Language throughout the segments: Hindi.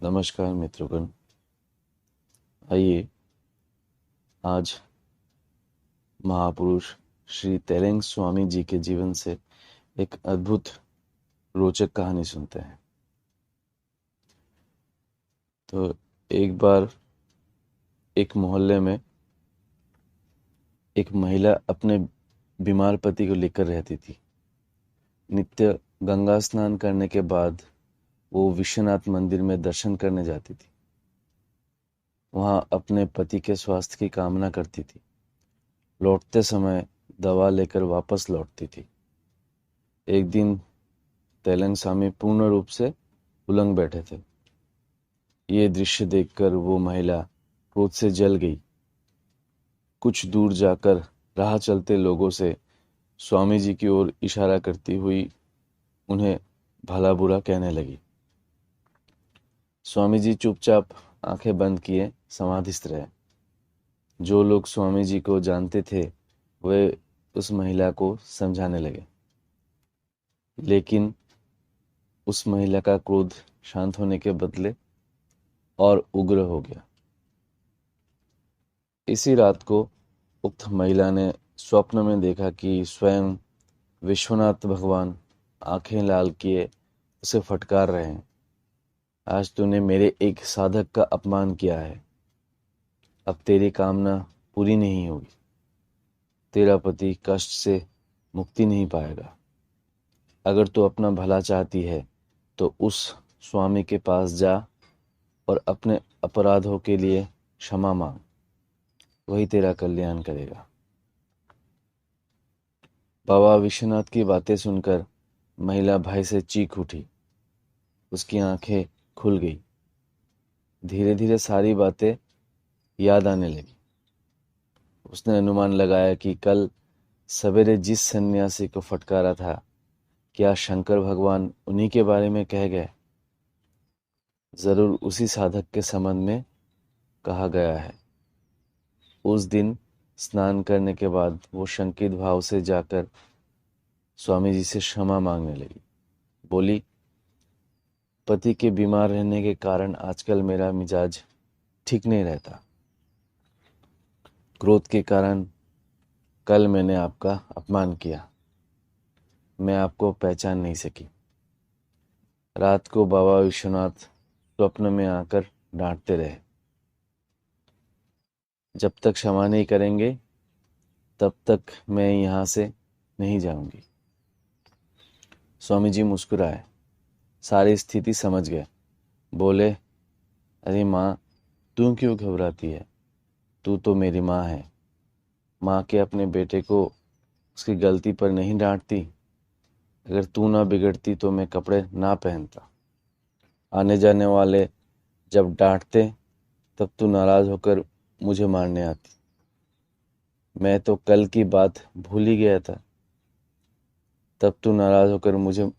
नमस्कार मित्रगण। आइए आज महापुरुष श्री तेलेंग स्वामी जी के जीवन से एक अद्भुत रोचक कहानी सुनते हैं। तो एक बार एक मोहल्ले में एक महिला अपने बीमार पति को लेकर रहती थी। नित्य गंगा स्नान करने के बाद वो विश्वनाथ मंदिर में दर्शन करने जाती थी। वहाँ अपने पति के स्वास्थ्य की कामना करती थी। लौटते समय दवा लेकर वापस लौटती थी। एक दिन तेलंग स्वामी पूर्ण रूप से उलंग बैठे थे। ये दृश्य देखकर वो महिला क्रोध से जल गई। कुछ दूर जाकर राह चलते लोगों से स्वामी जी की ओर इशारा करती हुई उन्हें भला बुरा कहने लगी। स्वामी जी चुपचाप आंखें बंद किए समाधिस्थ रहे। जो लोग स्वामी जी को जानते थे वे उस महिला को समझाने लगे, लेकिन उस महिला का क्रोध शांत होने के बदले और उग्र हो गया। इसी रात को उक्त महिला ने स्वप्न में देखा कि स्वयं विश्वनाथ भगवान आंखें लाल किए उसे फटकार रहे हैं। आज तूने मेरे एक साधक का अपमान किया है, अब तेरी कामना पूरी नहीं होगी। तेरा पति कष्ट से मुक्ति नहीं पाएगा। अगर तू अपना भला चाहती है तो उस स्वामी के पास जा और अपने अपराधों के लिए क्षमा मांग, वही तेरा कल्याण करेगा। बाबा विश्वनाथ की बातें सुनकर महिला भय से चीख उठी। उसकी आंखें खुल गई। धीरे धीरे सारी बातें याद आने लगी। उसने अनुमान लगाया कि कल सवेरे जिस सन्यासी को फटकारा था, क्या शंकर भगवान उन्हीं के बारे में कह गए? जरूर उसी साधक के संबंध में कहा गया है। उस दिन स्नान करने के बाद वो शंकित भाव से जाकर स्वामी जी से क्षमा मांगने लगी। बोली, पति के बीमार रहने के कारण आजकल मेरा मिजाज ठीक नहीं रहता। क्रोध के कारण कल मैंने आपका अपमान किया। मैं आपको पहचान नहीं सकी। रात को बाबा विश्वनाथ स्वप्न में आकर डांटते रहे। जब तक क्षमा नहीं करेंगे तब तक मैं यहाँ से नहीं जाऊंगी। स्वामी जी मुस्कुराए, सारी स्थिति समझ गए। बोले, अरे माँ, तू क्यों घबराती है? तू तो मेरी माँ है। माँ के अपने बेटे को उसकी गलती पर नहीं डांटती। अगर तू ना बिगड़ती तो मैं कपड़े ना पहनता। आने जाने वाले जब डांटते तब तू नाराज होकर मुझे मारने आती। मैं तो कल की बात भूल ही गया था, तब तू नाराज होकर मुझे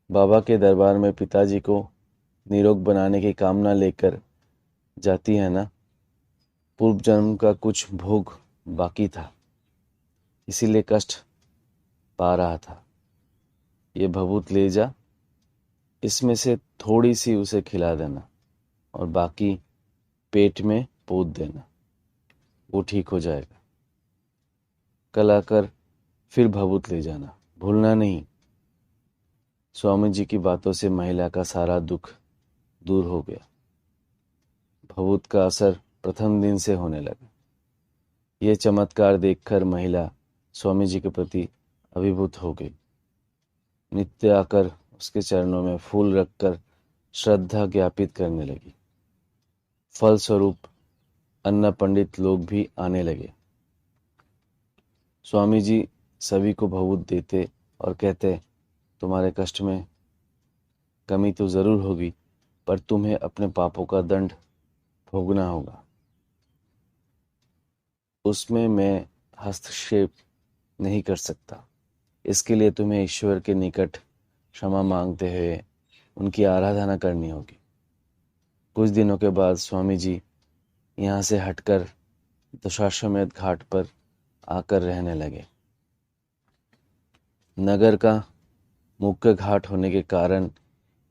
बाबा के दरबार में पिताजी को निरोग बनाने की कामना लेकर जाती है ना। पूर्व जन्म का कुछ भोग बाकी था, इसीलिए कष्ट पा रहा था। ये भभूत ले जा, इसमें से थोड़ी सी उसे खिला देना और बाकी पेट में पोत देना, वो ठीक हो जाएगा। कल आकर फिर भभूत ले जाना, भूलना नहीं। स्वामी जी की बातों से महिला का सारा दुख दूर हो गया। भभूत का असर प्रथम दिन से होने लगा। ये चमत्कार देखकर महिला स्वामी जी के प्रति अभिभूत हो गई। नित्य आकर उसके चरणों में फूल रखकर श्रद्धा ज्ञापित करने लगी। फलस्वरूप अन्ना पंडित लोग भी आने लगे। स्वामी जी सभी को भभूत देते और कहते, तुम्हारे कष्ट में कमी तो जरूर होगी, पर तुम्हें अपने पापों का दंड भोगना होगा। उसमें मैं हस्तक्षेप नहीं कर सकता। इसके लिए तुम्हें ईश्वर के निकट क्षमा मांगते हुए उनकी आराधना करनी होगी। कुछ दिनों के बाद स्वामी जी यहाँ से हटकर दशाश्वमेध घाट पर आकर रहने लगे। नगर का मुख्य घाट होने के कारण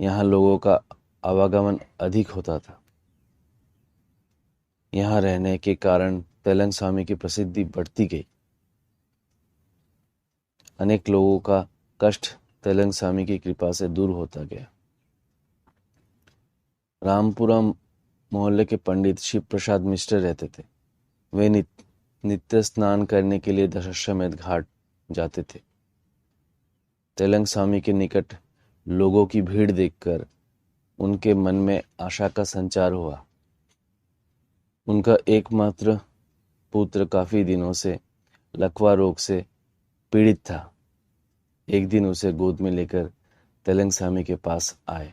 यहाँ लोगों का आवागमन अधिक होता था। यहाँ रहने के कारण तेलंग स्वामी की प्रसिद्धि बढ़ती गई। अनेक लोगों का कष्ट तेलंग स्वामी की कृपा से दूर होता गया। रामपुरम मोहल्ले के पंडित शिव प्रसाद मिश्र रहते थे। वे नित्य स्नान करने के लिए दशाश्वमेध घाट जाते थे। तेलंग स्वामी के निकट लोगों की भीड़ देखकर उनके मन में आशा का संचार हुआ। उनका एकमात्र पुत्र काफी दिनों से लकवा रोग से पीड़ित था। एक दिन उसे गोद में लेकर तेलंग स्वामी के पास आए।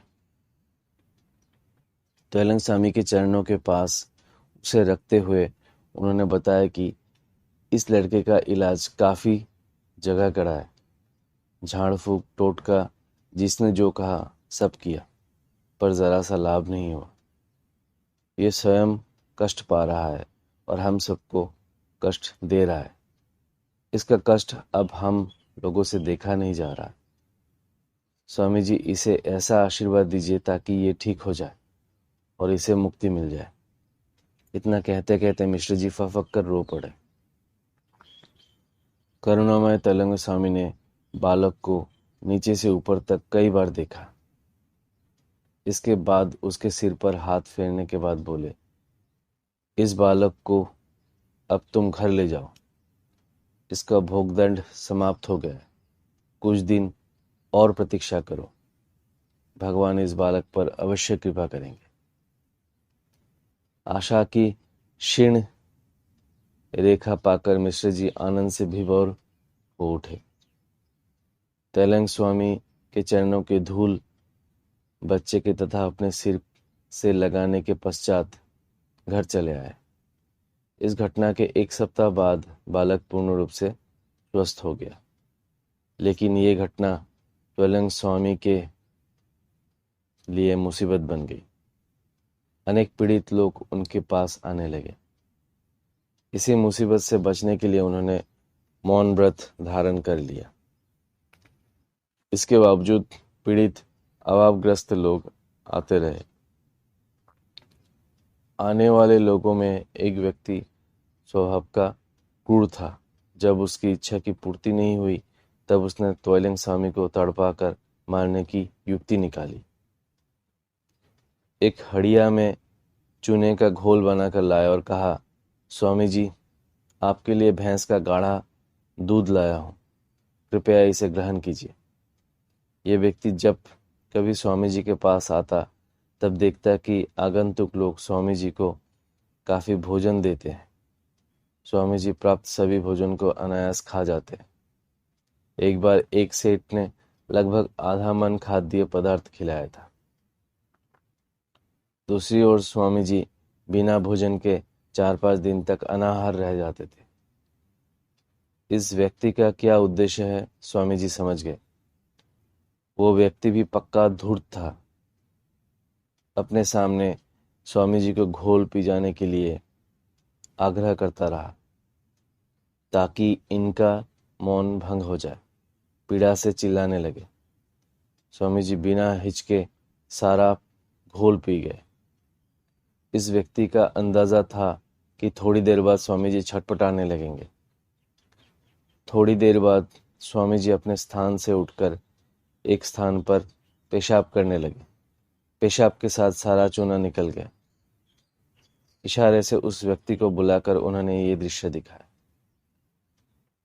तेलंग स्वामी के चरणों के पास उसे रखते हुए उन्होंने बताया कि इस लड़के का इलाज काफी जगह करा है। झाड़ फूक टोटका जिसने जो कहा सब किया, पर जरा सा लाभ नहीं हुआ। ये स्वयं कष्ट पा रहा है और हम सबको कष्ट दे रहा है। इसका कष्ट अब हम लोगों से देखा नहीं जा रहा। स्वामी जी, इसे ऐसा आशीर्वाद दीजिए ताकि ये ठीक हो जाए और इसे मुक्ति मिल जाए। इतना कहते कहते मिश्र जी फक कर रो पड़े। करुणामय तेलंग स्वामी ने बालक को नीचे से ऊपर तक कई बार देखा। इसके बाद उसके सिर पर हाथ फेरने के बाद बोले, इस बालक को अब तुम घर ले जाओ। इसका भोगदंड समाप्त हो गया है। कुछ दिन और प्रतीक्षा करो। भगवान इस बालक पर अवश्य कृपा करेंगे। आशा की क्षीण रेखा पाकर मिश्र जी आनंद से विभोर हो उठे। तेलंग स्वामी के चरणों की धूल बच्चे के तथा अपने सिर से लगाने के पश्चात घर चले आए। इस घटना के एक सप्ताह बाद बालक पूर्ण रूप से स्वस्थ हो गया। लेकिन ये घटना तेलंग स्वामी के लिए मुसीबत बन गई। अनेक पीड़ित लोग उनके पास आने लगे। इसी मुसीबत से बचने के लिए उन्होंने मौन व्रत धारण कर लिया। इसके बावजूद पीड़ित अभावग्रस्त लोग आते रहे। आने वाले लोगों में एक व्यक्ति स्वभाव का क्रूर था। जब उसकी इच्छा की पूर्ति नहीं हुई तब उसने तेलंग स्वामी को तड़पा कर मारने की युक्ति निकाली। एक हड़िया में चूने का घोल बनाकर लाया और कहा, स्वामी जी, आपके लिए भैंस का गाढ़ा दूध लाया हूं, कृपया इसे ग्रहण कीजिए। ये व्यक्ति जब कभी स्वामी जी के पास आता तब देखता कि आगंतुक लोग स्वामी जी को काफी भोजन देते हैं। स्वामी जी प्राप्त सभी भोजन को अनायास खा जाते हैं। एक बार एक सेठ ने लगभग आधा मन खाद्य पदार्थ खिलाया था। दूसरी ओर स्वामी जी बिना भोजन के 4-5 दिन तक अनाहार रह जाते थे। इस व्यक्ति का क्या उद्देश्य है स्वामी जी समझ गए। वो व्यक्ति भी पक्का धूर्त था। अपने सामने स्वामी जी को घोल पी जाने के लिए आग्रह करता रहा ताकि इनका मौन भंग हो जाए। पीड़ा से चिल्लाने लगे। स्वामी जी बिना हिचके सारा घोल पी गए। इस व्यक्ति का अंदाजा था कि थोड़ी देर बाद स्वामी जी छटपटाने लगेंगे। थोड़ी देर बाद स्वामी जी अपने स्थान से उठकर एक स्थान पर पेशाब करने लगे। पेशाब के साथ सारा चूना निकल गया। इशारे से उस व्यक्ति को बुलाकर उन्होंने ये दृश्य दिखाया।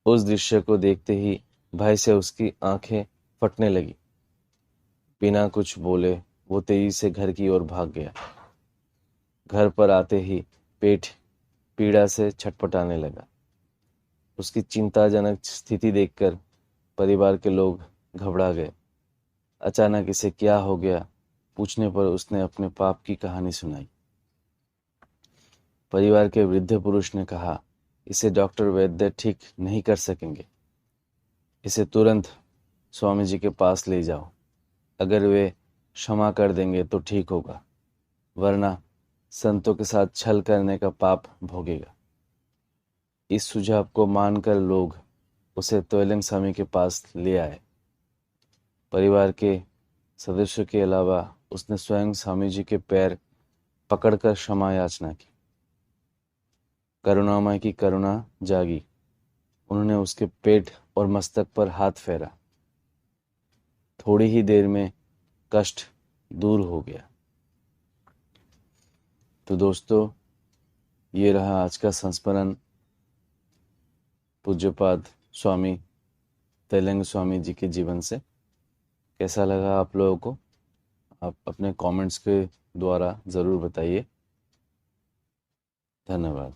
उस दृश्य को देखते ही भय से उसकी आंखें फटने लगी। बिना कुछ बोले वो तेजी से घर की ओर भाग गया। घर पर आते ही पेट पीड़ा से छटपटाने लगा। उसकी चिंताजनक स्थिति देखकर परिवार के लोग घबरा गए। अचानक इसे क्या हो गया पूछने पर उसने अपने पाप की कहानी सुनाई। परिवार के वृद्ध पुरुष ने कहा, इसे डॉक्टर वैद्य ठीक नहीं कर सकेंगे। इसे तुरंत स्वामी जी के पास ले जाओ। अगर वे क्षमा कर देंगे तो ठीक होगा, वरना संतों के साथ छल करने का पाप भोगेगा। इस सुझाव को मानकर लोग उसे तेलंग स्वामी के पास ले आए। परिवार के सदस्य के अलावा उसने स्वयं स्वामी जी के पैर पकड़कर क्षमा याचना की। करुणामय की करुणा जागी। उन्होंने उसके पेट और मस्तक पर हाथ फेरा। थोड़ी ही देर में कष्ट दूर हो गया। तो दोस्तों, ये रहा आज का संस्मरण पूज्यपाद स्वामी तेलंग स्वामी जी के जीवन से। कैसा लगा आप लोगों को? आप अपने कमेंट्स के द्वारा ज़रूर बताइए। धन्यवाद।